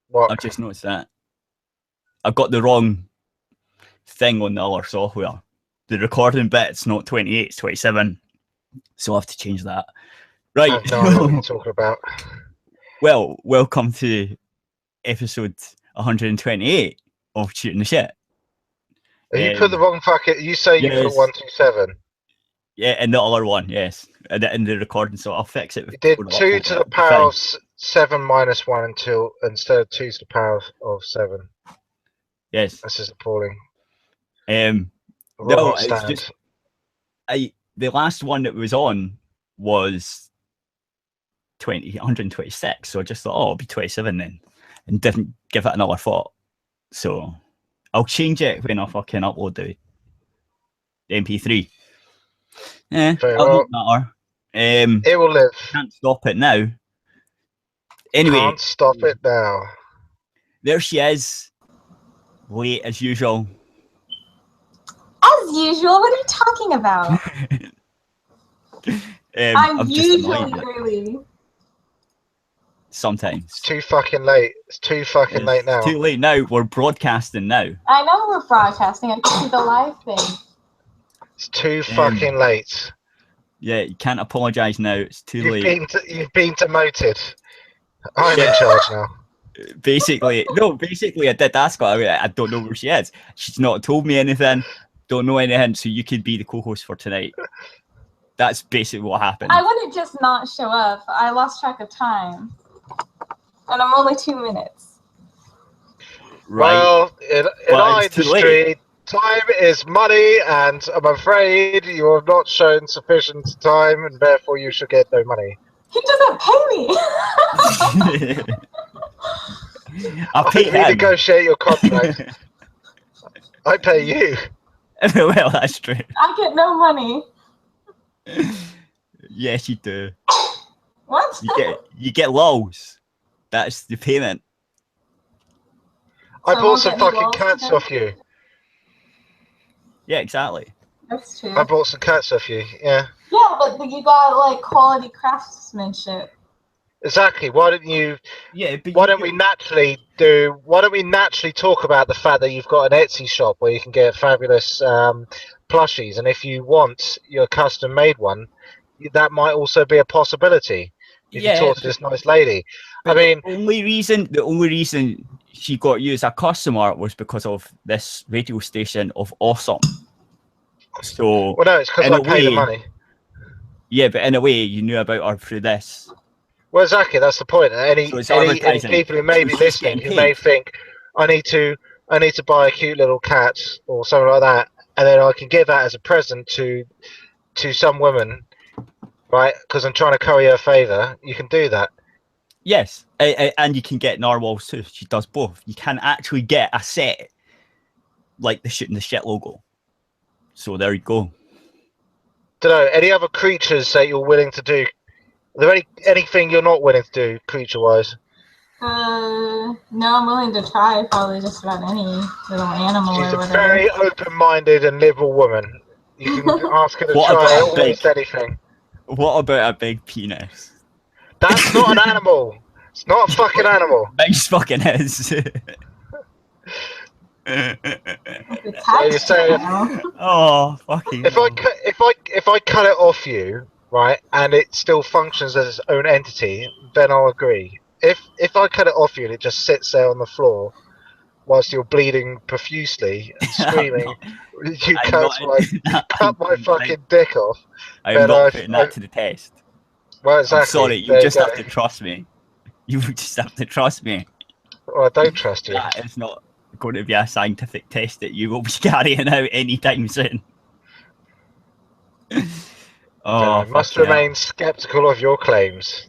What? I've just noticed that. I've got the wrong thing on the other software. The recording bit's not 28, it's 27. So I'll have to change that. Right. I have no idea what you're talking about. Well, welcome to episode 128 of Shooting the Shit. You put the wrong fucking... You say you put 127. Yeah, and the other one, yes. In the recording, so I'll fix it. You did 2 to the power of 7 minus 1 instead of 2 to the power of 7. Yes. This is appalling. No, it's just... the last one that was on was 126, so I just thought, oh, it'll be 27 then, and didn't give it another thought. So I'll change it when I fucking upload the MP3. Yeah, that won't matter. It will live. Can't stop it now. Anyway, can't stop it now. There she is, late as usual. As usual? What are you talking about? I'm usually early. Sometimes. It's too fucking late. It's too fucking late now. It's too late now. We're broadcasting now. I know we're broadcasting. I can see the live thing. It's too fucking late. Yeah, you can't apologise now. It's too late. You've been demoted. I'm in charge now. Basically, I did ask her. I don't know where she is. She's not told me anything. Don't know anything, so you could be the co-host for tonight. That's basically what happened. I wouldn't just not show up. I lost track of time. And I'm only 2 minutes. Right. Well, in our industry, time is money, and I'm afraid you have not shown sufficient time, and therefore you should get no money. He doesn't pay me. I'll pay him. Renegotiate your contract. I pay you. Well, that's true. I get no money. Yes, you do. What? You get lows. That's the payment. I bought some fucking cats off you. Yeah, exactly. That's true. I bought some cats off you. Yeah. Yeah, but you got like quality craftsmanship. Exactly. Why don't you? Yeah. But why don't we naturally talk about the fact that you've got an Etsy shop where you can get fabulous plushies, and if you want your custom-made one, that might also be a possibility. If you talk to this nice lady. I mean, the only reason she got you as a customer was because of this radio station of awesome. So. Well, no, it's because I pay the money. Yeah, but in a way, you knew about her through this. Well, exactly. That's the point. Any people who may be listening who may think, I need to buy a cute little cat or something like that, and then I can give that as a present to some woman, right? Because I'm trying to curry her favour. You can do that. Yes, and you can get narwhals too. She does both. You can actually get a set like the Shooting the Shit logo. So there you go. Don't know, any other creatures that you're willing to do? Are there anything you're not willing to do, creature-wise? No, I'm willing to try probably just about any little animal or whatever. She's a very open-minded and liberal woman. You can ask her to try almost anything. What about a big penis? That's not an animal. It's not a fucking animal. Big fucking is. So you're saying, oh fucking. If I cut it off you, right, and it still functions as its own entity, then I'll agree. If I cut it off you and it just sits there on the floor whilst you're bleeding profusely and screaming, you cut my fucking dick off. I am not putting that to the test. Well, exactly. I'm sorry, you just have to trust me. You just have to trust me. Well, I don't trust you. That is not going to be a scientific test that you will be carrying out anytime soon. I must remain sceptical of your claims.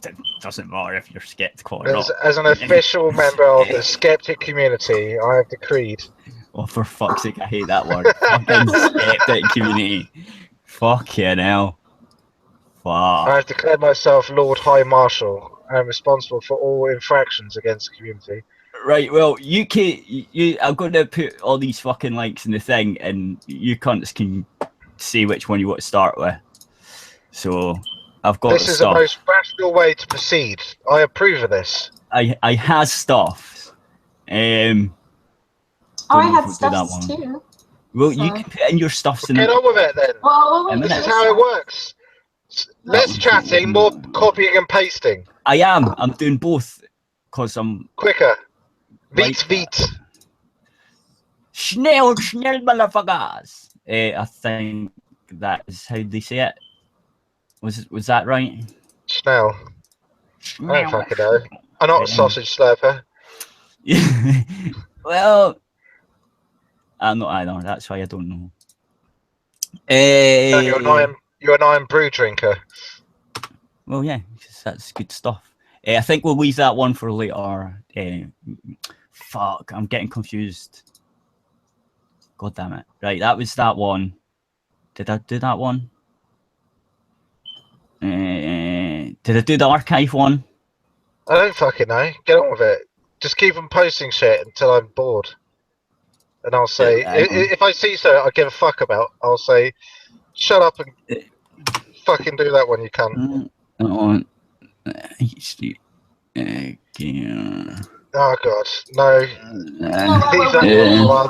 It doesn't matter if you're sceptical or not. As an official member of the skeptic community, I have decreed. Oh, for fuck's sake, I hate that word. Fucking skeptic community. Fucking hell. Fuck. I have declared myself Lord High Marshal. I am responsible for all infractions against the community. Right, well, I'm going to put all these fucking links in the thing, and you cunts can see which one you want to start with. So, I've got This is the most rational way to proceed. I approve of this. I has stuff. I had stuffs too. Well, you can put in your stuffs in. Get on with it then. Well, this is how it works. Less chatting, more copying and pasting. I am. I'm doing both because I'm quicker. Like Veet. Schnell, motherfuckers. I think that is how they say it. Was that right? Schnell. I don't fucking know. I'm not a sausage slurper. Well, I'm not either. That's why I don't know. You're an iron brew drinker. Well, yeah, that's good stuff. I think we'll leave that one for later. Fuck, I'm getting confused. God damn it. Right, that was that one. Did I do that one? Did I do the archive one? I don't fucking know. Get on with it. Just keep on posting shit until I'm bored. And I'll say, if I see something I give a fuck about, I'll say, shut up and fucking do that when you can. Oh god, no.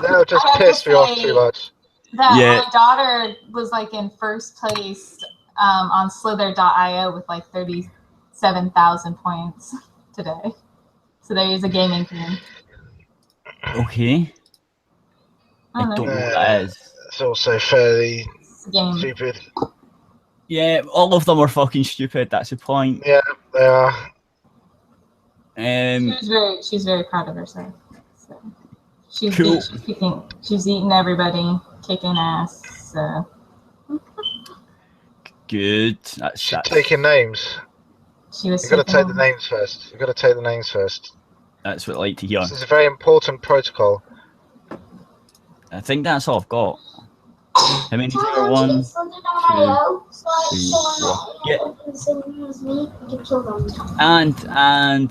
They'll just piss me off too much. My daughter was like in first place on Slither.io with like 37,000 points today. So there's a gaming thing. Okay. I don't know what that is. It's also fairly stupid. Yeah, all of them are fucking stupid. That's the point. Yeah, they are. She's very proud of herself. So she's cool. She's eating everybody, kicking ass. So. Good. She's taking names. You've got to take the names first. You've got to take the names first. That's what I like to hear. This is a very important protocol. I think that's all I've got. How many there? 1, 2, 3, 4. Yeah. And I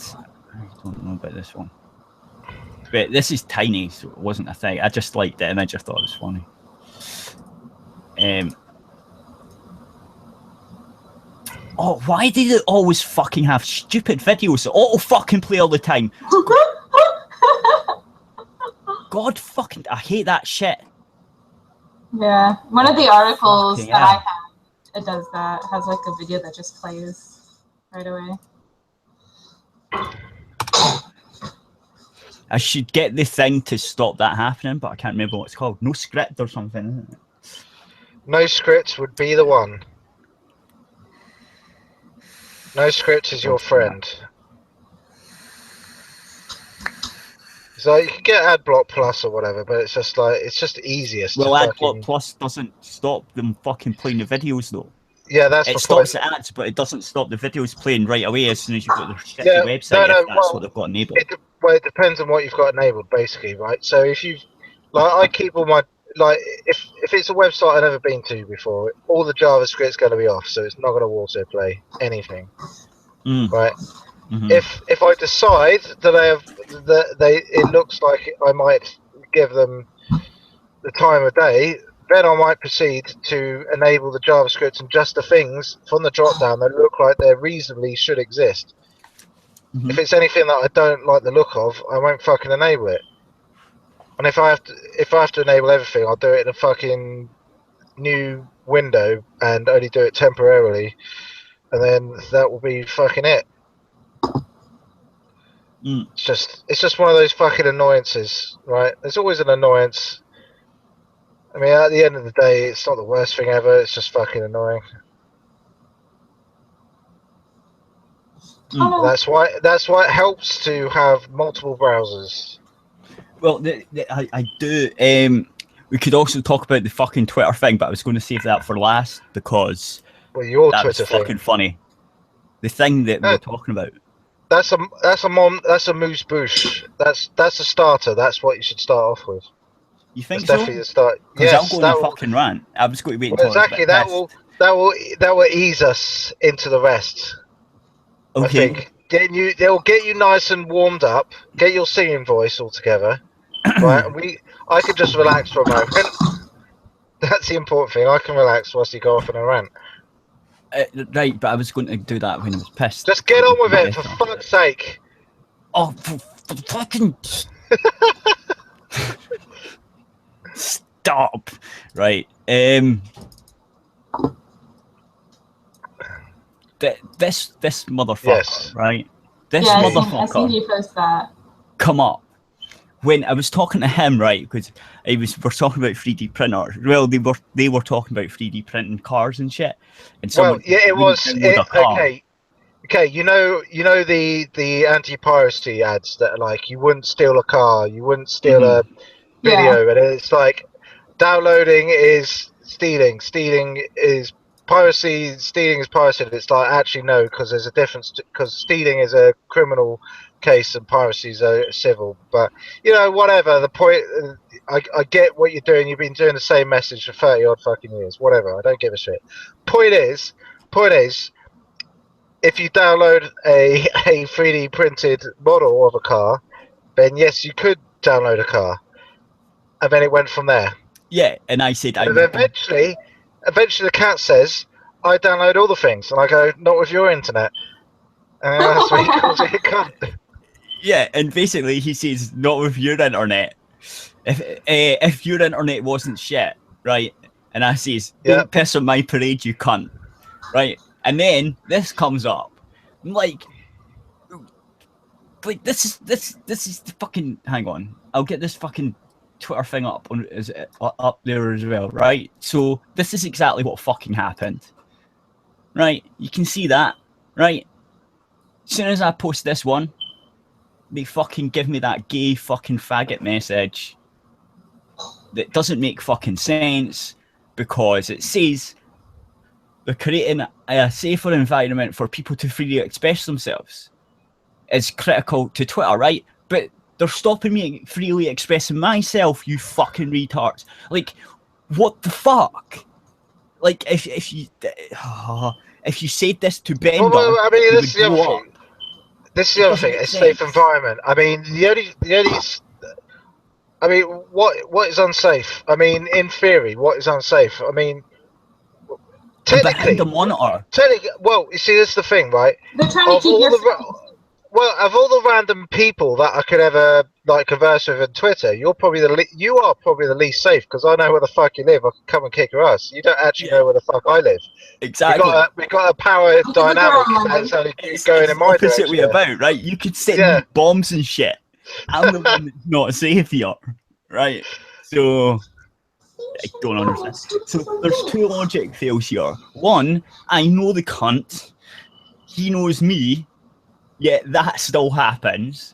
don't know about this one. But this is tiny, so it wasn't a thing. I just liked the image. I thought it was funny. Oh, why do they always fucking have stupid videos that auto fucking play all the time? God fucking, I hate that shit. Yeah, one of the articles that I have, it does that. It has like a video that just plays right away. I should get the thing to stop that happening, but I can't remember what it's called. No script or something, isn't it? No script would be the one. No script is your friend. So you can get AdBlock Plus or whatever, but it's just easiest. Well, AdBlock Plus doesn't stop them fucking playing the videos though. Yeah, that's it stops the ads, but it doesn't stop the videos playing right away as soon as you've got the shitty website. If that's what they've got enabled. It depends on what you've got enabled, basically, right? So if you've, I keep all my, if it's a website I've never been to before, all the JavaScript's going to be off, so it's not going to autoplay anything, right? Mm-hmm. If I decide that it looks like I might give them the time of day, then I might proceed to enable the JavaScript and just the things from the drop down that look like they reasonably should exist. Mm-hmm. If it's anything that I don't like the look of, I won't fucking enable it. And if I have to enable everything, I'll do it in a fucking new window and only do it temporarily, and then that will be fucking it. It's just one of those fucking annoyances, right? There's always an annoyance. I mean, at the end of the day, it's not the worst thing ever. It's just fucking annoying. That's why it helps to have multiple browsers. Well, I do. We could also talk about the fucking Twitter thing, but I was going to save that for last because that was fucking funny. The thing that we were talking about. That's a moose boosh. That's a starter. That's what you should start off with. You think that's definitely a start. Because I'll go on a fucking rant. I was going to wait until exactly. That will ease us into the rest. Okay. I think they'll get you nice and warmed up. Get your singing voice all together. Right. I can just relax for a moment. That's the important thing. I can relax whilst you go off on a rant. Right, but I was going to do that when I was pissed. Just get on with it, for fuck's sake. Oh, fucking stop! Right. This motherfucker, Yes. right? This I motherfucker seen you post that. come up when I was talking to him, right? Because we're talking about 3D printers. Well, they were talking about 3D printing cars and shit. And someone it was download a car. Okay, you know the anti-piracy ads that are like, you wouldn't steal a car, you wouldn't steal a video, and it's like, downloading is stealing, stealing is piracy, stealing is piracy. And it's like, actually no, because there's a difference, because stealing is a criminal case and piracy is a civil. But whatever, the point, I get what you're doing. You've been doing the same message for 30 odd fucking years, whatever, I don't give a shit. Point is, if you download a 3D printed model of a car, then yes, you could download a car. And then it went from there. Yeah, and I said... And eventually the cat says, I download all the things. And I go, not with your internet. And that's what he calls it a cunt. Yeah, and basically he says, not with your internet. If your internet wasn't shit, right? And I says, don't piss on my parade, you cunt. Right? And then this comes up. I'm like this is the fucking, hang on. I'll get this fucking Twitter thing up there as well, right? So this is exactly what fucking happened. Right? You can see that, right? As soon as I post this one, they fucking give me that gay fucking faggot message that doesn't make fucking sense, because it says they're creating a safer environment for people to freely express themselves. It's critical to Twitter, right? But they're stopping me freely expressing myself, you fucking retards. Like, what the fuck? Like, if you said this to Bender, well, I mean, this is the other thing. This is the other thing. It's safe environment. I mean, the only. I mean, what is unsafe? I mean, in theory, what is unsafe? I mean, technically, behind the monitor. Well, you see, this is the thing, right? They're trying to keep of all the random people that I could ever converse with on Twitter, you are probably the least safe, because I know where the fuck you live. I can come and kick your ass. You don't actually know where the fuck I live. Exactly. We got a power dynamic that's only going in my direction. Opposite way about, right? You could send bombs and shit. I'm the one that's not safe here, right? So I don't understand. So there's two logic fails here. One, I know the cunt. He knows me. Yet that still happens.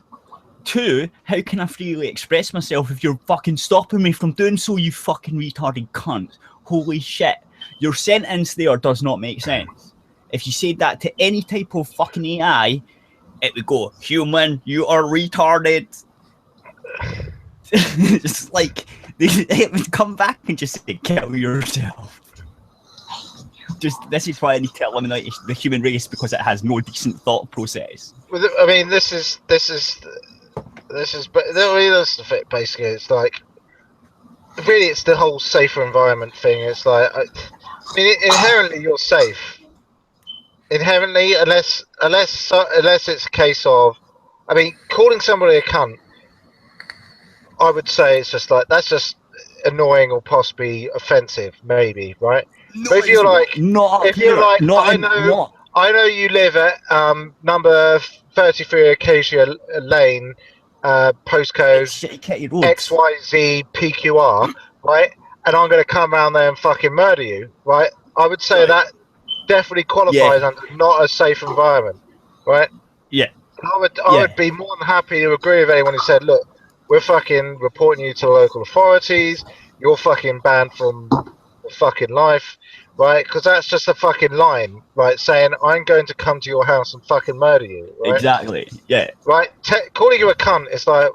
Two, how can I freely express myself if you're fucking stopping me from doing so, you fucking retarded cunt? Holy shit. Your sentence there does not make sense. If you said that to any type of fucking AI, it would go, human, you are retarded. It's like, it would come back and just say, kill yourself. This is why I need to eliminate the human race, because it has no decent thought process. I mean, this is, but that's the fit. Basically, it's like, really, it's the whole safer environment thing. It's like, I mean, inherently you're safe. Inherently, unless it's a case of, I mean, calling somebody a cunt, I would say it's just like, that's just annoying or possibly offensive, maybe, right? No, but if you're like, I know you live at number 33 Acacia Lane, postcode XYZ PQR, right? And I'm going to come around there and fucking murder you, right? I would say that definitely qualifies under not a safe environment, right? Yeah. And I would be more than happy to agree with anyone who said, look, we're fucking reporting you to the local authorities. You're fucking banned from fucking life, right? Because that's just a fucking line, right? Saying, I'm going to come to your house and fucking murder you, right? Exactly, yeah. Right? Calling you a cunt is like,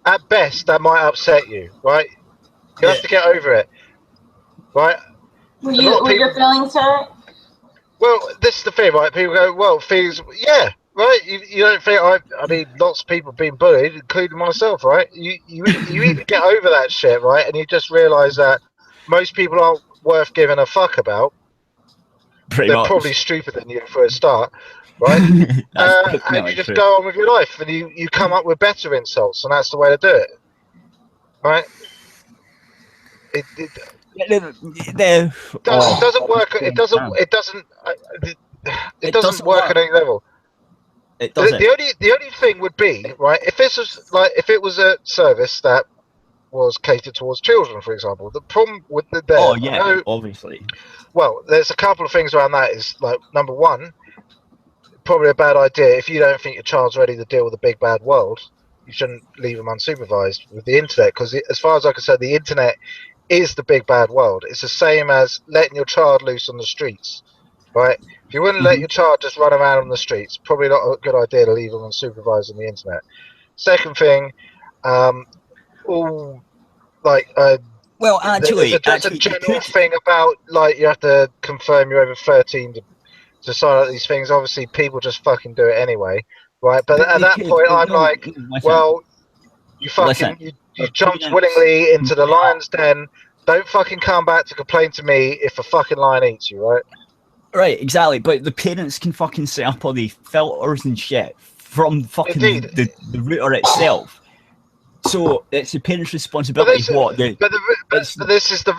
at best, that might upset you, right? You have to get over it, right? Were your feelings hurt? Well, this is the thing, right? People go, well, feelings, yeah, right? You don't think, I mean, lots of people have been bullied, including myself, right? You either get over that shit, right? And you just realise that most people aren't worth giving a fuck about. They're probably stupider than you for a start. right? And definitely you just true. go on with your life, and you come up with better insults, and that's the way to do it, right? It doesn't work. It doesn't work at any level. It doesn't. The only thing would be, right, if this was like if it was a service that was catered towards children, for example. The problem with obviously. Well, there's a couple of things around that. Is like, number one, probably a bad idea if you don't think your child's ready to deal with the big bad world. You shouldn't leave them unsupervised with the internet, because as far as I can say, the internet is the big bad world. It's the same as letting your child loose on the streets, right? If you wouldn't let your child just run around on the streets, probably not a good idea to leave them unsupervised on the internet. Second thing, well, actually, there's a general thing about, like, you have to confirm you're over 13 to sign up these things. Obviously, people just fucking do it anyway, right? But at that point, I'm like, well, you jumped willingly into the lion's den. Don't fucking come back to complain to me if a fucking lion eats you, right? Right, exactly. But the parents can fucking set up all the filters and shit from fucking the router itself. So it's the parents' responsibility. But this is the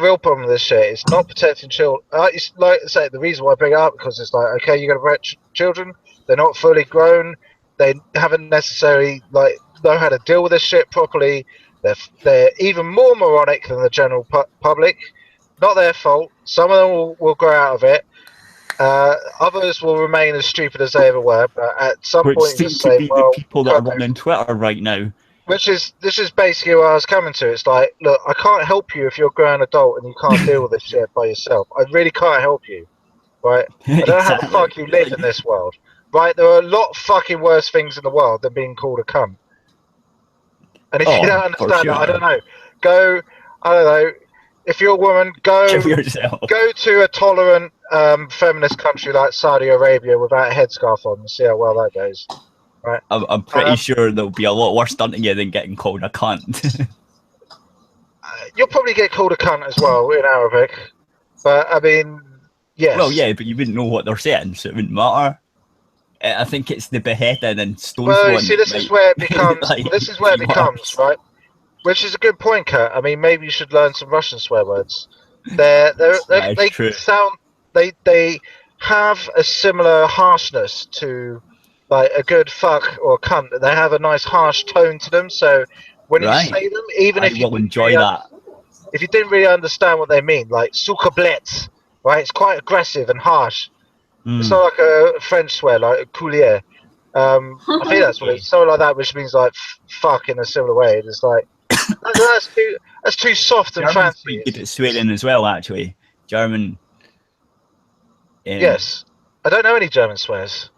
real problem with this shit. It's not protecting children. It's like I say, the reason why I bring it up, because it's like, okay, you're gonna protect children. They're not fully grown. They haven't necessarily know how to deal with this shit properly. They're even more moronic than the general public. Not their fault. Some of them will grow out of it. Others will remain as stupid as they ever were. But at some point, you just say, well, the people that are running Twitter right now. This is basically what I was coming to. It's like, look, I can't help you if you're a grown adult and you can't deal with this shit by yourself. I really can't help you, right? I don't know how the fuck you live in this world, right? There are a lot of fucking worse things in the world than being called a cunt. And if you don't understand that, I don't know. I don't know. If you're a woman, go to a tolerant feminist country like Saudi Arabia without a headscarf on and see how well that goes. Right. I'm pretty sure there'll be a lot worse done to you than getting called a cunt. You'll probably get called a cunt as well in Arabic. But, I mean, yes. Well, yeah, but you wouldn't know what they're saying, so it wouldn't matter. I think it's the beheading and stone throwing. Well, see, this is where it becomes, right? Which is a good point, Kurt. I mean, maybe you should learn some Russian swear words. They have a similar harshness to, like, a good fuck or a cunt. They have a nice harsh tone to them. So when you say them, even if you will enjoy that, if you didn't really understand what they mean, like suka blitz, right? It's quite aggressive and harsh. It's not like a French swear, like coulier. I think that's what it's something like that, which means like fuck in a similar way. It's like that's too soft and German's fancy. Good at swearing as well, actually. German. Yes, I don't know any German swears.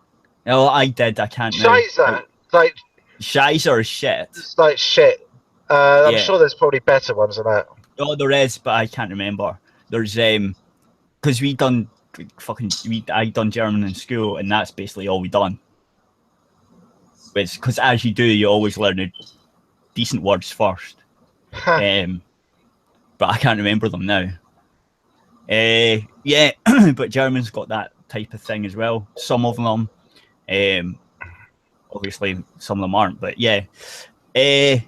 No, I did. I can't. Scheiße, like Scheiße or shit. It's like shit. I'm sure there's probably better ones than that. Oh, there is, but I can't remember. There's because I done German in school, and that's basically all we done. Because as you do, you always learn the decent words first. But I can't remember them now. Yeah, but German's got that type of thing as well. Some of them, obviously, some of them aren't. But yeah, yeah.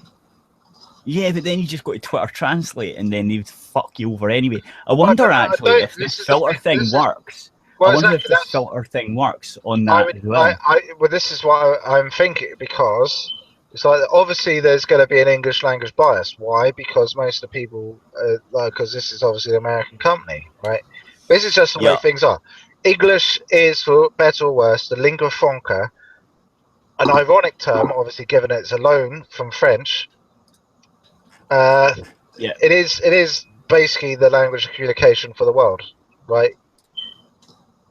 But then you just go to Twitter Translate, and then they would fuck you over anyway. I wonder actually if this filter thing works. I wonder if this filter thing works on that as well. Well, this is what I'm thinking, because it's like, obviously there's going to be an English language bias. Why? Because most of the people, because this is obviously an American company, right? This is just the way things are. English is, for better or worse, the lingua franca, an ironic term, obviously, given it's a loan from French. It is basically the language of communication for the world, right?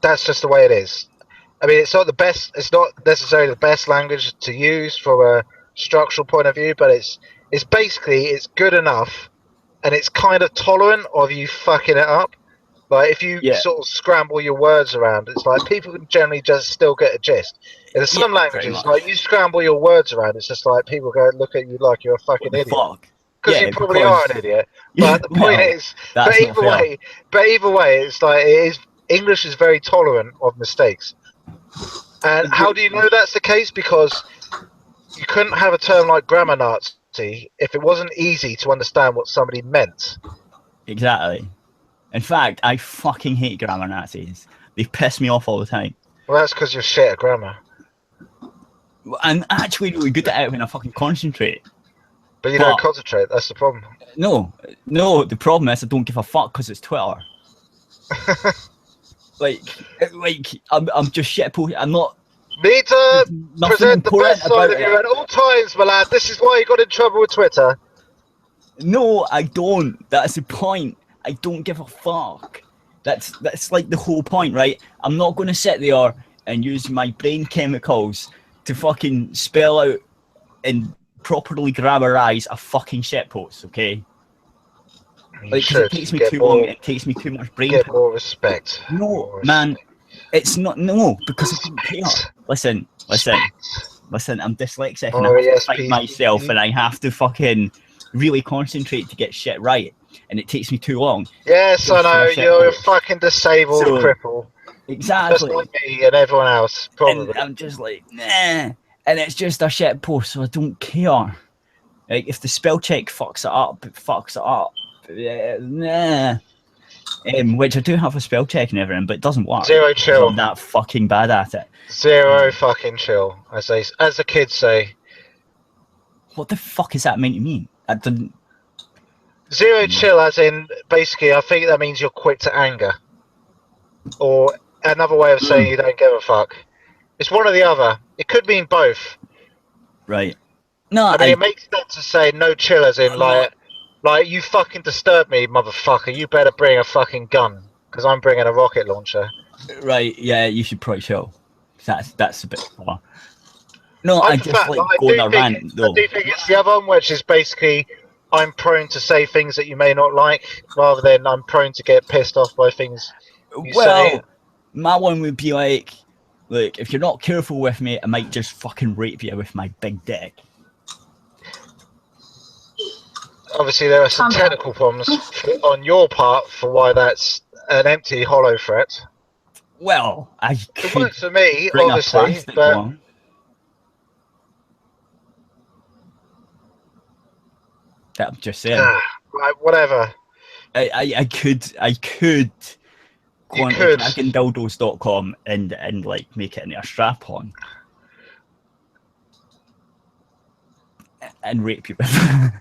That's just the way it is. I mean, it's not the best. It's not necessarily the best language to use from a structural point of view, but it's good enough, and it's kind of tolerant of you fucking it up. Like, if you sort of scramble your words around, it's like people can generally just still get a gist. In some languages, like, you scramble your words around, it's just like people go look at you like you're a fucking idiot. Because you probably are an idiot. But the point is, but either way, it's like English is very tolerant of mistakes. And how do you know that's the case? Because you couldn't have a term like grammar Nazi if it wasn't easy to understand what somebody meant. Exactly. In fact, I fucking hate grammar Nazis. They piss me off all the time. Well, that's because you're shit at grammar. I'm actually really good at it when I fucking concentrate. But you don't concentrate, that's the problem. No, the problem is I don't give a fuck because it's Twitter. like, I'm just shit posting. I'm not... Need to present the best side of you at all times, my lad. This is why you got in trouble with Twitter. No, I don't. That's the point. I don't give a fuck. That's like the whole point, right? I'm not going to sit there and use my brain chemicals to fucking spell out and properly grammarize a fucking shitpost, okay? Like, it takes me too long. It takes me too much brain. Get more respect. No, man, it's not. No, because I don't care. Listen. I'm dyslexic and I have to fight myself, and I have to fucking really concentrate to get shit right, and it takes me too long. Yes, I know. You're a fucking disabled cripple. Exactly. Just like me and everyone else, probably. And I'm just like, nah. And it's just a shit post, so I don't care. Like, if the spell check fucks it up, it fucks it up. Nah. Which I do have a spell check and everything, but it doesn't work. Zero chill. I'm that fucking bad at it. Zero fucking chill, as the kids say. What the fuck is that meant to mean? I didn't... Zero chill, as in, basically, I think that means you're quick to anger. Or another way of saying you don't give a fuck. It's one or the other. It could mean both. Right. No, I mean, it makes sense to say no chill, as in, like, you fucking disturb me, motherfucker. You better bring a fucking gun, because I'm bringing a rocket launcher. Right, yeah, you should probably chill. That's a bit far. No, I just like going on a rant, though. I do think it's the other one, which is basically, I'm prone to say things that you may not like, rather than I'm prone to get pissed off by things you say. My one would be like, look, if you're not careful with me, I might just fucking rape you with my big dick. Obviously, there are some technical problems on your part for why that's an empty, hollow threat. Well, it works for me, obviously, but one. I'm just saying. Right, whatever. I could go on to dragondildos.com and like make it into a strap on and rape you with.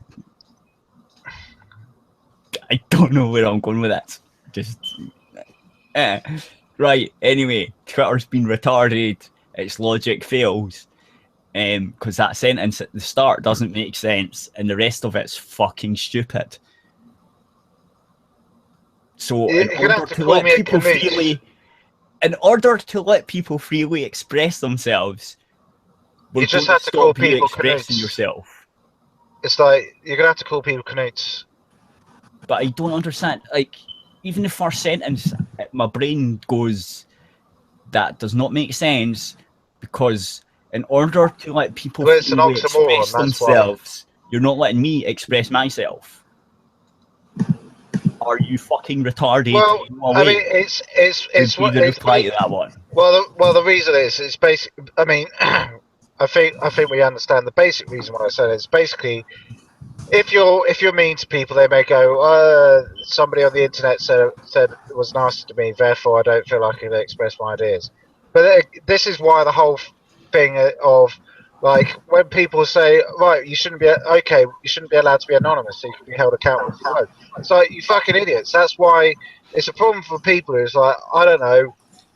I don't know where I'm going with that. Just right. Anyway, Twitter's been retarded. Its logic fails. Because that sentence at the start doesn't make sense, and the rest of it's fucking stupid. So in order to let people freely express themselves, you just have to call people expressing yourself. It's like you're gonna have to call people canutes. But I don't understand. Like, even the first sentence, my brain goes, that does not make sense, because in order to let people freely express themselves, you're not letting me express myself. Are you fucking retarded? Well, I mean, it's what it's reply to that one. Well, the reason is it's basic. I mean, I think we understand the basic reason why I said it. It's basically, if you're mean to people, they may go, somebody on the internet said it was nasty to me, therefore I don't feel like I can express my ideas. But this is why the whole thing of, like, when people say, right, you shouldn't be allowed to be anonymous, so you can be held accountable for it. It's like, you fucking idiots. That's why it's a problem for people who's like, I don't know,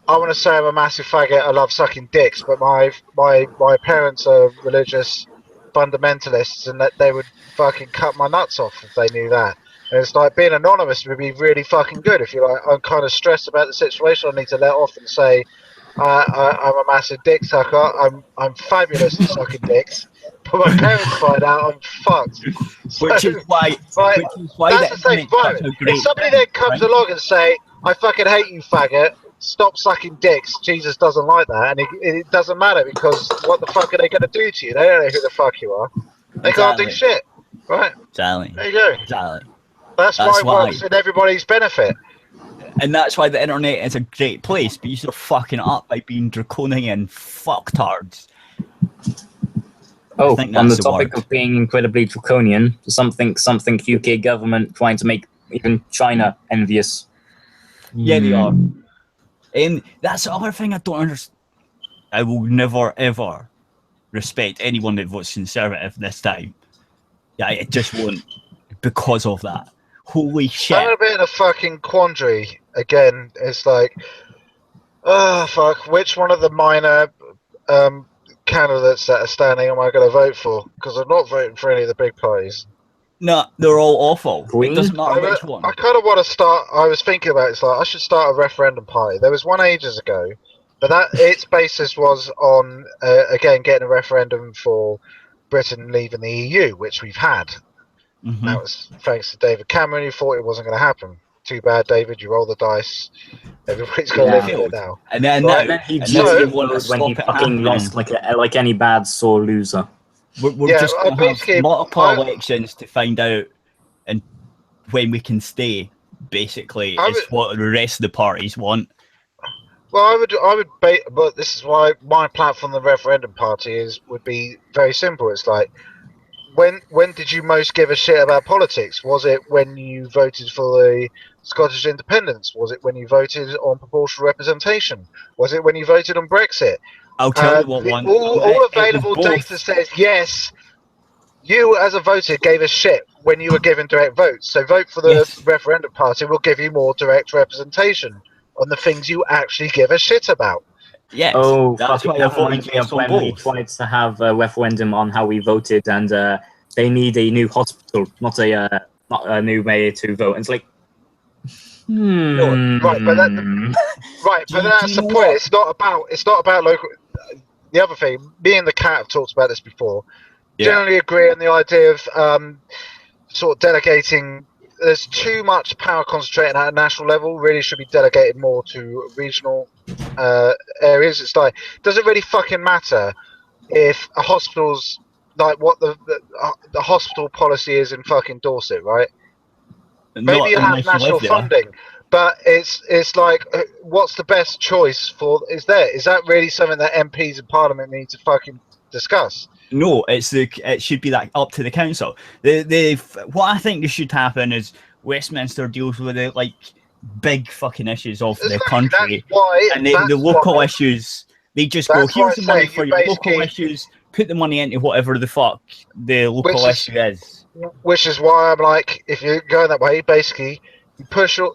I want to say I'm a massive faggot, I love sucking dicks, but my parents are religious fundamentalists, and that they would fucking cut my nuts off if they knew that. And it's like, being anonymous would be really fucking good if you're like, I'm kind of stressed about the situation, I need to let off and say, I'm a massive dick sucker. I'm fabulous at sucking dicks, but my parents find out, I'm fucked. Which is why that's the same point. If somebody then comes along and say, I fucking hate you, faggot, stop sucking dicks, Jesus doesn't like that, and it doesn't matter, because what the fuck are they going to do to you? They don't know who the fuck you are. They can't do shit, right? Exactly. There you go. Exactly. That's why it works in everybody's benefit. And that's why the internet is a great place, but you're fucking it up by being draconian fucktards. Oh, on the topic of being incredibly draconian, something UK government trying to make even China envious. Yeah, they are. And that's the other thing I don't understand. I will never, ever respect anyone that votes Conservative this time. Yeah, I just won't because of that. Holy shit. I'm a bit in a fucking quandary. Again, it's like, oh, fuck, which one of the minor candidates that are standing am I going to vote for? Because I'm not voting for any of the big parties. No, they're all awful. Green? It doesn't matter which one. I kind of want to start. I was thinking about it, it's like I should start a referendum party. There was one ages ago, but that its basis was on again getting a referendum for Britain leaving the EU, which we've had. Mm-hmm. That was thanks to David Cameron, who thought it wasn't going to happen. Too bad, David. You roll the dice. Everybody's got to live with it now. And then, Right? He fucking lost like any bad sore loser. We're just going to have multiple elections to find out and when we can stay, basically, is what the rest of the parties want. Well, I would, but this is why my platform, the referendum party, would be very simple. It's like, when did you most give a shit about politics? Was it when you voted for the Scottish independence? Was it when you voted on proportional representation? Was it when you voted on Brexit? I'll tell you what one. All available data says yes. You as a voter gave a shit when you were given direct votes. So vote for the referendum party. Will give you more direct representation on the things you actually give a shit about. Yes. Oh, that's why that reminds me of when we tried to have a referendum on how we voted, and they need a new hospital, not a new way to vote. And it's like, right, but that's the point. It's not about local. The other thing, me and the cat have talked about this before. Generally agree on the idea of sort of delegating. There's too much power concentrated at a national level. Really should be delegated more to regional areas. It's like, does it really fucking matter if a hospital's like what the hospital policy is in fucking Dorset, right? Maybe you have national funding, but it's like, what's the best choice for? Is that really something that MPs in Parliament need to fucking discuss? No, it should be like up to the council. What I think should happen is Westminster deals with the like big fucking issues of the country, and the local issues they just go, here's the money for your local issues, put the money into whatever the fuck the local issue is. Which is why I'm like, if you're going that way, basically you push all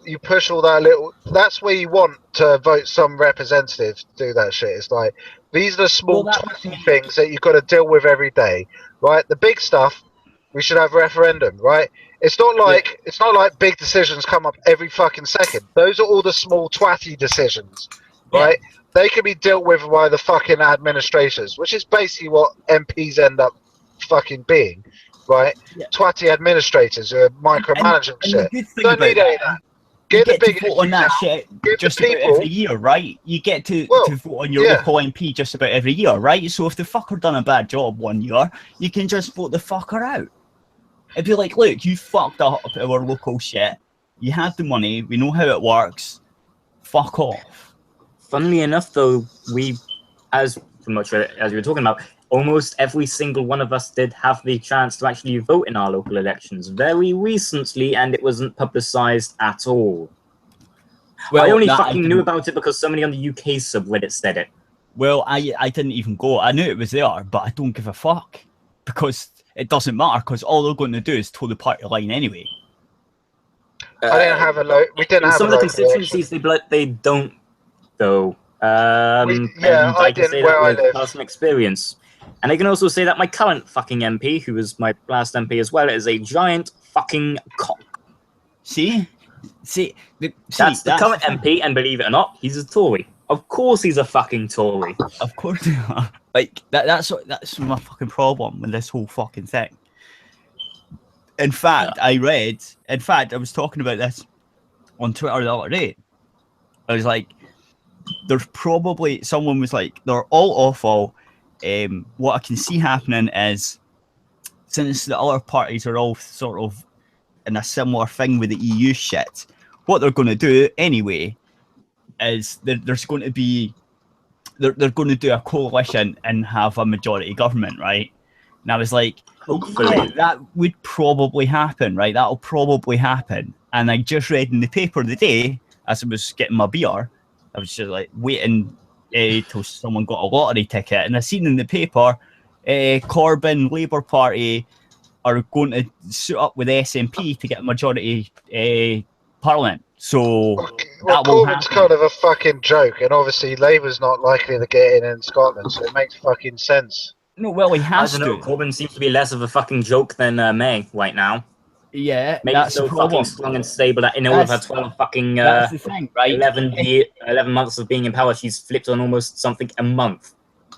that little. That's where you want to vote some representative to do that shit. It's like, these are the small tiny things that you've got to deal with every day, right? The big stuff, we should have a referendum, right? It's not like big decisions come up every fucking second. Those are all the small twatty decisions, right? Yeah. They can be dealt with by the fucking administrators, which is basically what MPs end up fucking being, right? Yeah. Twatty administrators who are micromanaging shit. Don't need any of that. Get the big vote on that shit just about every year, right? You get to vote on your local MP just about every year, right? So if the fucker done a bad job one year, you can just vote the fucker out. It'd be like, look, you fucked up our local shit. You had the money. We know how it works. Fuck off. Funnily enough, though, as we were talking about, almost every single one of us did have the chance to actually vote in our local elections very recently, and it wasn't publicised at all. Well, I only fucking knew about it because somebody on the UK subreddit said it. Well, I didn't even go. I knew it was there, but I don't give a fuck because it doesn't matter, because all they're going to do is toe the party line anyway. I didn't have a load. We didn't have some of the constituencies they don't though. I can say that with personal experience. And I can also say that my current fucking MP, who was my last MP as well, is a giant fucking cock. See, that's the current MP, and believe it or not, he's a Tory. Of course he's a fucking Tory. Of course they are. Like, that's my fucking problem with this whole fucking thing. In fact, I was talking about this on Twitter the other day. I was like, there's probably, someone was like, they're all awful. What I can see happening is, since the other parties are all sort of in a similar thing with the EU shit, what they're going to do anyway is there's going to be they're going to do a coalition and have a majority government, right? And I was like, hopefully, yeah, that would probably happen, right? That'll probably happen. And I just read in the paper today, as I was getting my beer, I was just like waiting till someone got a lottery ticket, and I seen in the paper, Corbyn, Labour Party are going to suit up with the SNP to get a majority parliament. So well, that will Corbyn's happen. kind of a fucking joke, and obviously Labour's not likely to get in Scotland, so it makes fucking sense. No, well, he I has don't know. to. Corbyn seems to be less of a fucking joke than May right now. Yeah, Maybe that's so the problem. fucking strong and stable that in all of her 12 fucking That's the thing, right? 11 months of being in power, she's flipped on almost something a month.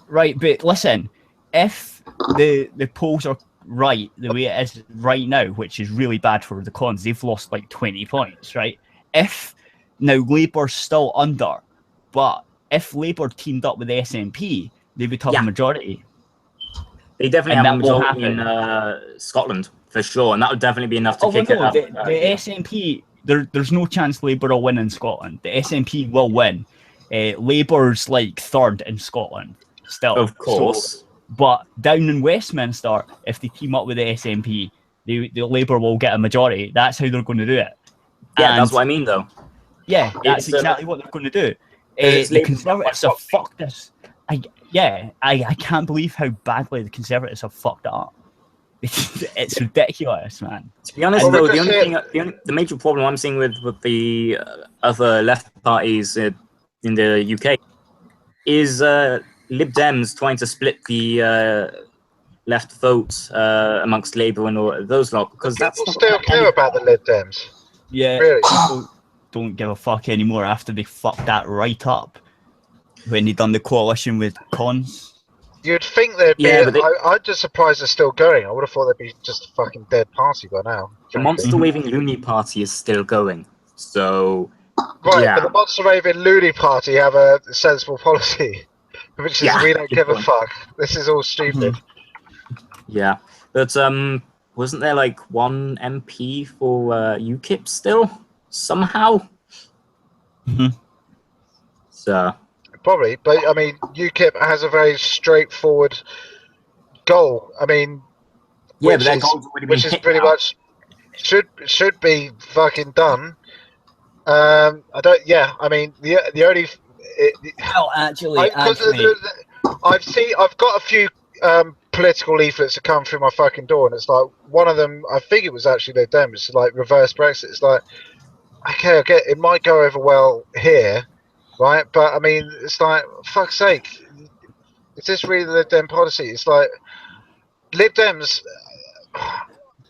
Right, but listen, if the polls are right the way it is right now, which is really bad for the Cons, they've lost like 20 points, right? If now Labour's still under, but if Labour teamed up with the SNP, they would have a majority. They definitely And have a that will majority in Scotland, for sure, and that would definitely be enough to kick it up. The SNP, there's no chance Labour will win in Scotland. The SNP will win. Labour's like third in Scotland still. Of course. So, but down in Westminster, if they team up with the SNP, the Labour will get a majority. That's how they're going to do it. Yeah, And that's what I mean, though. yeah, that's It's, exactly what they're going to do. it's The Labour- Conservatives have fucked this. I can't believe how badly the Conservatives have fucked it up. It's ridiculous, man. To be honest, Well, though, because the major problem I'm seeing with the other left parties in the UK is Lib Dems trying to split the left vote amongst Labour and all those lot, because that's People still care about the Lib Dems. Yeah, Really? people don't give a fuck anymore after they fucked that right up when they done the coalition with Cons. You'd think there'd be. Yeah, but I'm just surprised they're still going. I would have thought they'd be just a fucking dead party by now. the monster waving loony party is still going. So Right, yeah. but the Monster Raving Loony Party have a sensible policy, which is we don't give a fuck. This is all stupid. yeah, but wasn't there like one MP for UKIP still somehow? Mhm. So Probably, but I mean, UKIP has a very straightforward goal. I mean, yeah, which but that is, goal's already been which is hit pretty now. much should be fucking done. I don't. Yeah, I mean, the only. Well, actually, I've got a few political leaflets that come through my fucking door, and it's like one of them. I think it was actually their Dem. It's like reverse Brexit. It's like, okay, I get it might go over well here, right? But I mean, it's like, fuck's sake, is this really the Lib Dem policy? It's like Lib Dems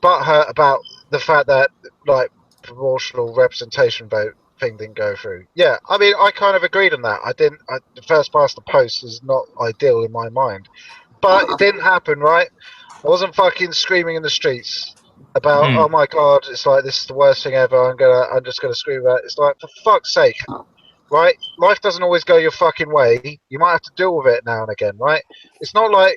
butthurt about the fact that like proportional representation vote thing didn't go through. Yeah, I mean, I kind of agreed on that. The first past the post is not ideal in my mind, but it didn't happen, right? I wasn't fucking screaming in the streets about, oh my god, it's like this is the worst thing ever. I'm just gonna scream about it. It's like, for fuck's sake, right? Life doesn't always go your fucking way. You might have to deal with it now and again, right? It's not like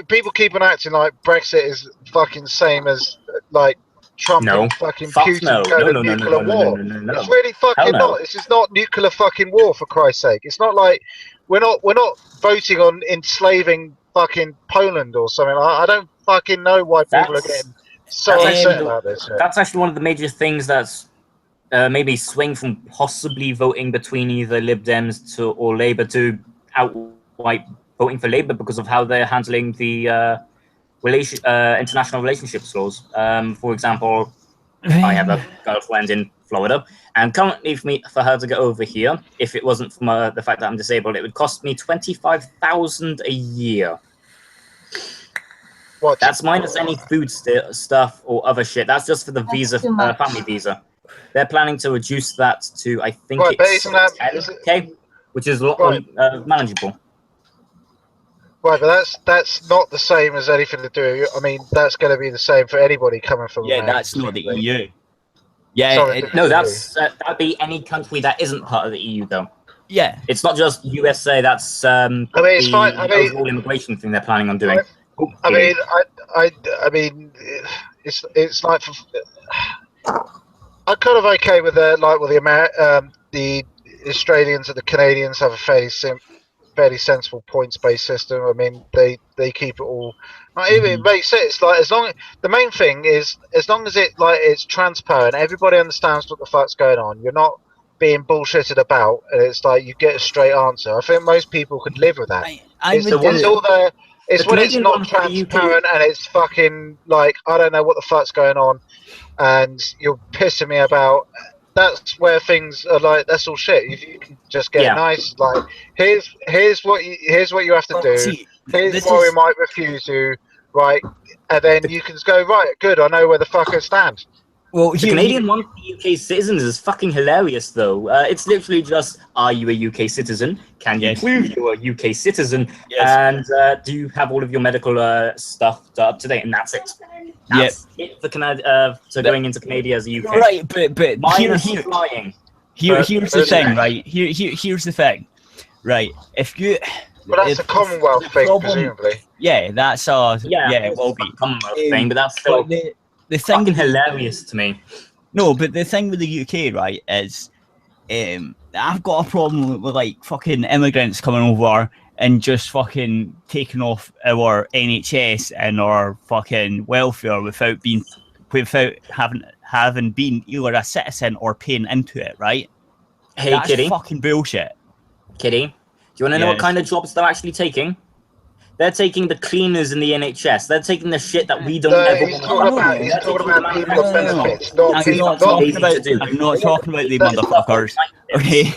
people keep on acting like Brexit is fucking same as like Trump and fucking Putin going to nuclear war. It's really fucking not. This is not nuclear fucking war, for Christ's sake. It's not like we're not voting on enslaving fucking Poland or something. I don't fucking know why people are getting so upset about this shit. That's actually one of the major things that's made me swing from possibly voting between either Lib Dems or Labour to outright voting for Labour because of how they're handling the international relationships laws. For example, I have a girlfriend in Florida, and currently for her to get over here, if it wasn't for the fact that I'm disabled, it would cost me $25,000 a year. What? That's minus any food stuff or other shit. That's just for the visa, family visa. They're planning to reduce that to, I think it's 10K, which is a lot more manageable. Right, but that's not the same as anything to do. I mean, that's going to be the same for anybody coming from. Yeah, America, that's not the EU. Yeah, no, that'd be any country that isn't part of the EU, though. Yeah, it's not just USA. That's it's fine. overall immigration thing they're planning on doing. I mean, it's like I'm kind of okay with the the Australians and the Canadians have a fairly sensible points-based system. I mean, they keep it all. It makes sense. Like the main thing is as long as it's transparent, everybody understands what the fuck's going on. You're not being bullshitted about, and it's like you get a straight answer. I think most people could live with that. It's when it's not transparent and it's fucking like I don't know what the fuck's going on, and you're pissing me about. That's where things are like. That's all shit. If you can just get nice, like here's what you have to do. Here's why we might refuse you, right? And then you can just go right. Good. I know where the fuck I stand. Well, the Canadian one for UK citizens is fucking hilarious, though. It's literally just, are you a UK citizen? Can you prove you're a UK citizen? And do you have all of your medical stuff up to date? And that's it. That's it for going into Canada as a UK. Right, but here's the thing, right? Here's the thing, right? If you... But that's a Commonwealth thing, presumably. Yeah, that's it will be a Commonwealth thing, but that's still... The thing fucking hilarious to me. No, but the thing with the UK, right, is I've got a problem with like fucking immigrants coming over and just fucking taking off our NHS and our fucking welfare without having been either a citizen or paying into it, right? Hey, that's Kitty. Fucking bullshit. Kitty, do you want to know what kind of jobs they're actually taking? They're taking the cleaners in the NHS. They're taking the shit that we don't ever want to do. He's talking about people with benefits, I'm not talking about the motherfuckers. Okay.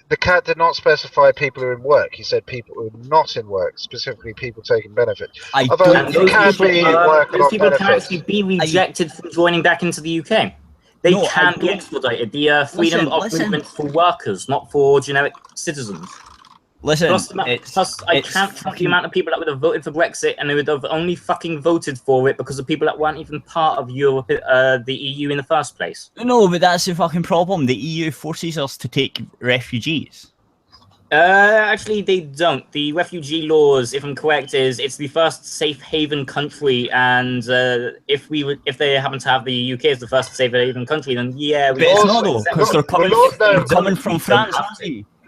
The cat did not specify people who are in work. He said people who are not in work, specifically people taking benefits. Those people can actually be rejected from joining back into the UK. They can be expedited. The freedom of movement for workers, not for generic citizens. Listen, plus I can't count the amount of people that would have voted for Brexit and who would have only fucking voted for it because of people that weren't even part of Europe, the EU in the first place. No, but that's the fucking problem. The EU forces us to take refugees. Actually, they don't. The refugee laws, if I'm correct, is it's the first safe haven country, and if they happen to have the UK as the first safe haven country, then but it's not though, because they're coming from France.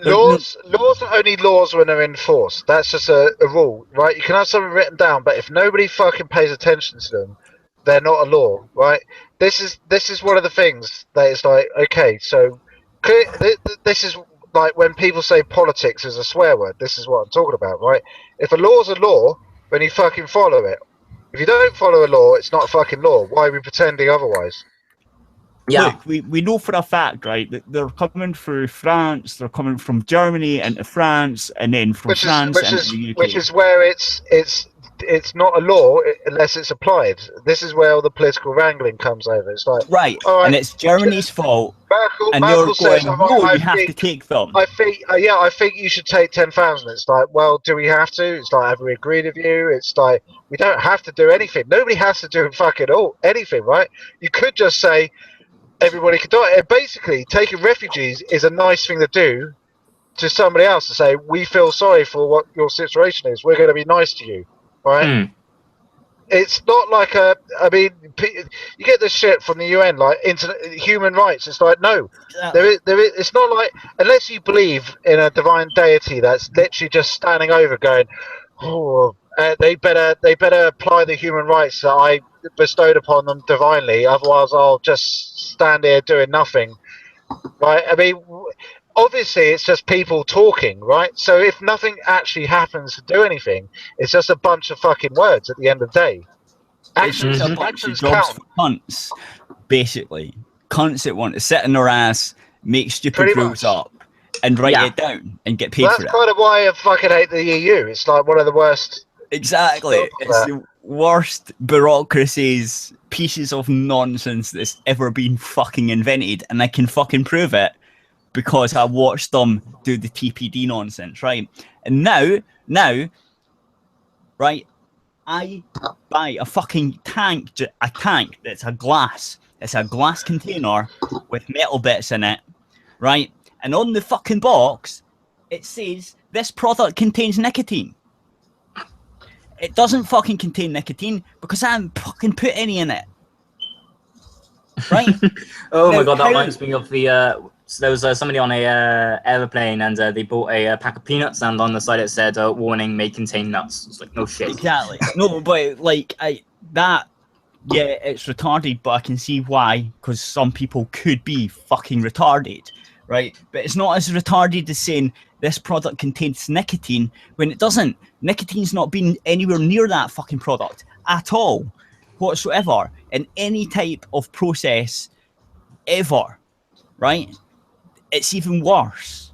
Laws are only laws when they're enforced. That's just a rule, right? You can have something written down, but if nobody fucking pays attention to them, they're not a law, right? This is one of the things that is like, okay, so this is like when people say politics is a swear word. This is what I'm talking about, right? If a law's a law, then you fucking follow it. If you don't follow a law, it's not a fucking law. Why are we pretending otherwise? Yeah, look, we know for a fact, right, that they're coming through France, they're coming from Germany into France, and then from France into the UK. Which is where it's not a law unless it's applied. This is where all the political wrangling comes over. It's like right, and it's Germany's fault, and Merkel says, no, you have to take them. I think you should take 10,000. It's like, well, do we have to? It's like, have we agreed with you? It's like, we don't have to do anything. Nobody has to do fucking anything, right? You could just say, everybody could die. And basically, taking refugees is a nice thing to do to somebody else to say, we feel sorry for what your situation is. We're going to be nice to you, right? It's not like you get this shit from the UN, like human rights. It's like, no, there is. It's not like, unless you believe in a divine deity that's literally just standing over, going, oh, they better apply the human rights that I bestowed upon them divinely, otherwise I'll just stand here doing nothing, right? I mean, obviously it's just people talking, right? So if nothing actually happens to do anything, it's just a bunch of fucking words at the end of the day. Actions count. Cunts, basically. Cunts that want to sit in their ass, make stupid rules up, and write it down and get paid for it. That's kind of why I fucking hate the EU. It's like one of the worst. Exactly. It's the worst bureaucracies, pieces of nonsense that's ever been fucking invented, and I can fucking prove it because I watched them do the TPD nonsense, right? And now, right, I buy a fucking tank that's a glass. It's a glass container with metal bits in it, right? And on the fucking box, it says, this product contains nicotine. It doesn't fucking contain nicotine because I haven't fucking put any in it. right? Oh Now, my god, that how- reminds me of the. So there was somebody on a airplane, and they bought a pack of peanuts, and on the side it said, "Warning: may contain nuts." It's like, no shit. Exactly. No, but like yeah, it's retarded, but I can see why, because some people could be fucking retarded, right? But it's not as retarded as saying this product contains nicotine when it doesn't. Nicotine's not been anywhere near that fucking product at all, whatsoever, in any type of process ever, right? It's even worse,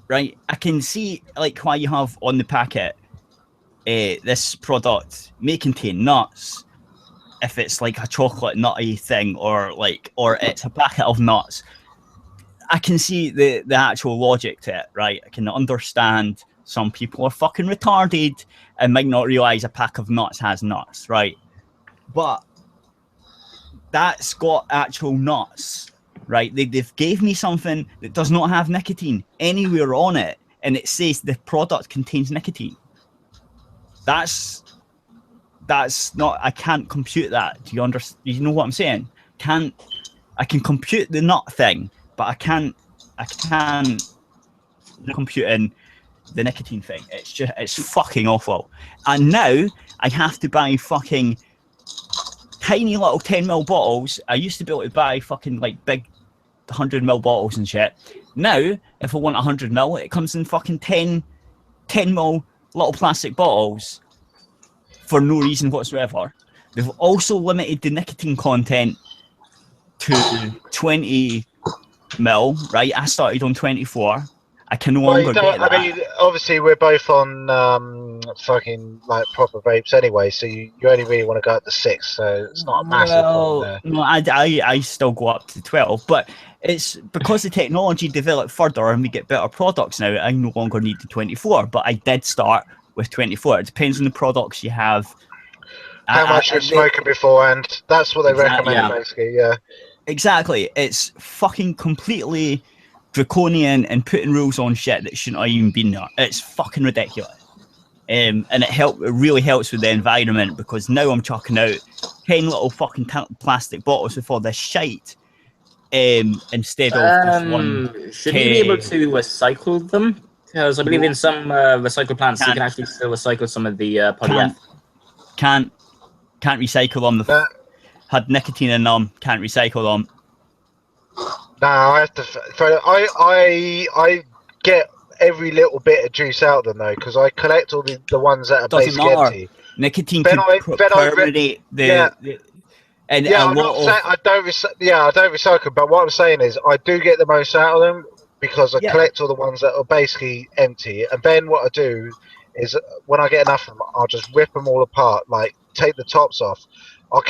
right? I can see like why you have on the packet this product may contain nuts if it's like a chocolate nutty thing or it's a packet of nuts. I can see the actual logic to it, right? I can understand some people are fucking retarded and might not realize a pack of nuts has nuts, right? But that's got actual nuts, right? They've gave me something that does not have nicotine anywhere on it, and it says the product contains nicotine. That's not. I can't compute that. Do you understand? You know what I'm saying? I can compute the nut thing, but I can't compute in the nicotine thing. It's fucking awful. And now I have to buy fucking tiny little 10ml bottles. I used to be able to buy fucking like big 100ml bottles and shit. Now, if I want 100ml, it comes in fucking 10ml little plastic bottles for no reason whatsoever. They've also limited the nicotine content to 20ml, right? I started on 24. I can no longer get that. I mean, obviously we're both on fucking like proper vapes anyway, so you only really want to go up to 6, so it's not a massive problem there. No, I still go up to 12, but it's because the technology developed further and we get better products now. I no longer need the 24, but I did start with 24. It depends on the products you have. How much you're smoking beforehand. That's what they recommend, basically, yeah. Exactly. It's fucking completely draconian and putting rules on shit that shouldn't have even been there. It's fucking ridiculous. And it really helps with the environment, because now I'm chucking out 10 little fucking plastic bottles with all this shite instead of just one. Should you be able to recycle them? Because I believe in some recycle plants you can actually still recycle some of the polyeth. Can't recycle them. Had nicotine in them. Can't recycle them. No, I have to throw. I get every little bit of juice out of them though, because I collect all the ones that are basically empty. Nicotine could permeate and I'm not saying I don't recycle, but what I'm saying is I do get the most out of them because I collect all the ones that are basically empty, and then what I do is when I get enough of them, I'll just rip them all apart, like take the tops off. I'll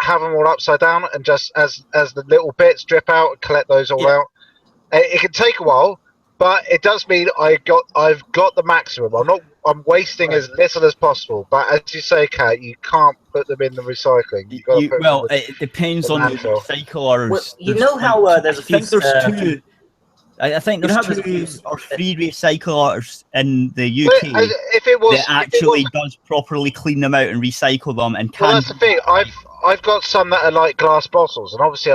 have them all upside down, and just as the little bits drip out, collect those all out. It can take a while, but it does mean I've got the maximum. I'm wasting as little as possible. But as you say, Kat, you can't put them in the recycling. It depends on the recyclers. Well, you know how there's a few. I think there's 2 or 3 recyclers in the UK that actually does properly clean them out and recycle them and can. Well, that's the thing. I've got some that are like glass bottles, and obviously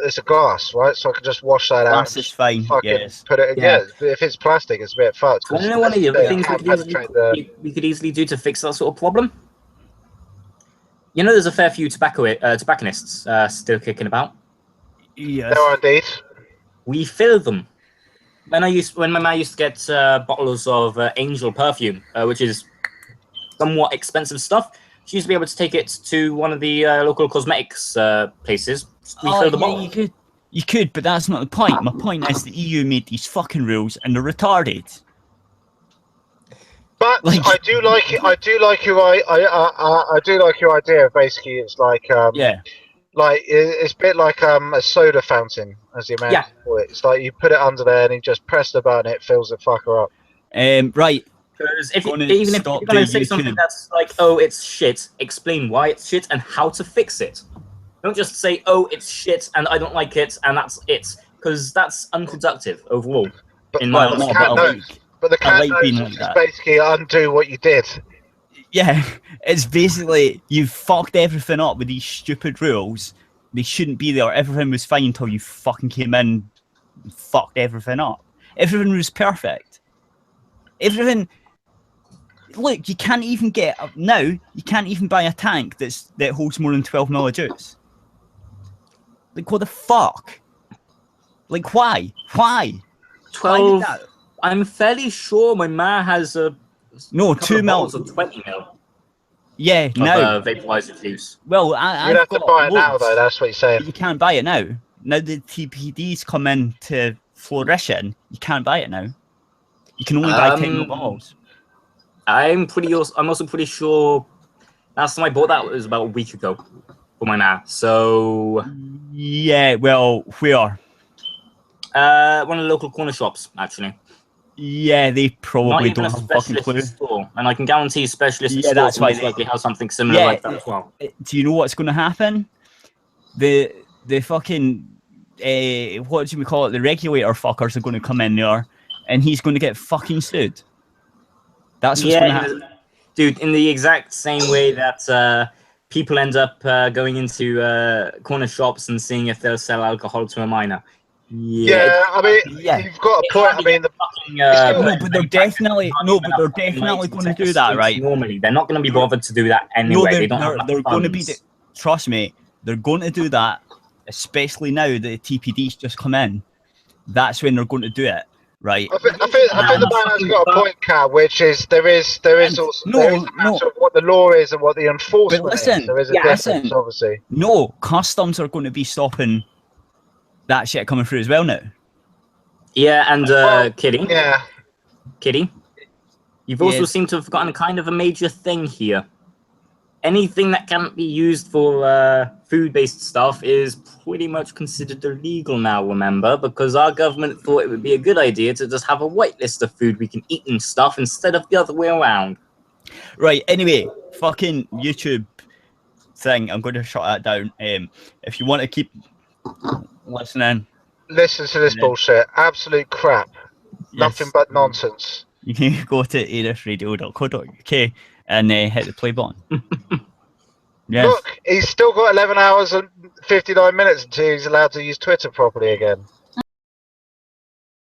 it's a glass, right? So I can just wash that out. Glass is fine. Yes. Put it again. Yeah. If it's plastic, it's a bit fucked. Well, one of the other things we could easily do to fix that sort of problem. You know, there's a fair few tobacconists still kicking about. Yes. There are indeed. We fill them. When my mum used to get bottles of Angel perfume, which is somewhat expensive stuff, she used to be able to take it to one of the local cosmetics places. Refill the bottle. You could, but that's not the point. My point is the EU made these fucking rules and they're retarded. But I do like it. I do like your idea. Basically, it's like like it's a bit like a soda fountain, as the Americans call it. It's like you put it under there and you just press the button, it fills the fucker up. Right. Because if you're going to say something that's like, oh, it's shit, explain why it's shit and how to fix it. Don't just say, oh, it's shit and I don't like it and that's it. Because that's unproductive overall. But the cat knows is basically undo what you did. Yeah, it's basically you've fucked everything up with these stupid rules, they shouldn't be there. Everything was fine until you fucking came in and fucked everything up. Everything was perfect. Everything. Look, you can't even get now. You can't even buy a tank that holds more than 12 ml of juice. Like, what the fuck? Like, why? Why? 12. I'm fairly sure my ma has a 2 ml of 20 ml. Yeah, Of, no. vaporizer juice. Well, You'd have to buy it now, though. That's what you're saying. You can't buy it now. Now the TPDs come into fruition, you can't buy it now. You can only buy 10 bottles. I'm also pretty sure last time I bought that was about a week ago for my ma. So yeah, well, where? One of the local corner shops, actually. Yeah, they probably Not even don't a have a fucking clue. store, and I can guarantee specialist stores that's why most likely have something similar like that as well. Do you know what's going to happen? The fucking what do we call it? The regulator fuckers are going to come in there, and he's going to get fucking sued. That's what's going to happen, dude. In the exact same way that people end up going into corner shops and seeing if they'll sell alcohol to a minor. Yeah, I mean, you've got a point. I mean, but they're definitely going to do that, right? Normally, they're not going to be bothered to do that anyway. No, they're going to be. Trust me, they're going to do that. Especially now the TPD's just come in. That's when they're going to do it, right? I think the man has got a point, Cal, which is there is also a matter of what the law is and what the enforcement is. There is a difference, obviously. No, customs are going to be stopping that shit coming through as well now. Yeah, and Kitty. Yeah. Kitty, you've also seemed to have forgotten kind of a major thing here. Anything that can't be used for food-based stuff is pretty much considered illegal now, remember? Because our government thought it would be a good idea to just have a whitelist of food we can eat and stuff instead of the other way around. Right, anyway, fucking YouTube thing, I'm going to shut that down. If you want to keep listening, listen to this bullshit. Absolute crap. Nothing but nonsense. You can go to aerithradio.co.uk and hit the play button. Yes. Look, he's still got 11 hours and 59 minutes until he's allowed to use Twitter properly again.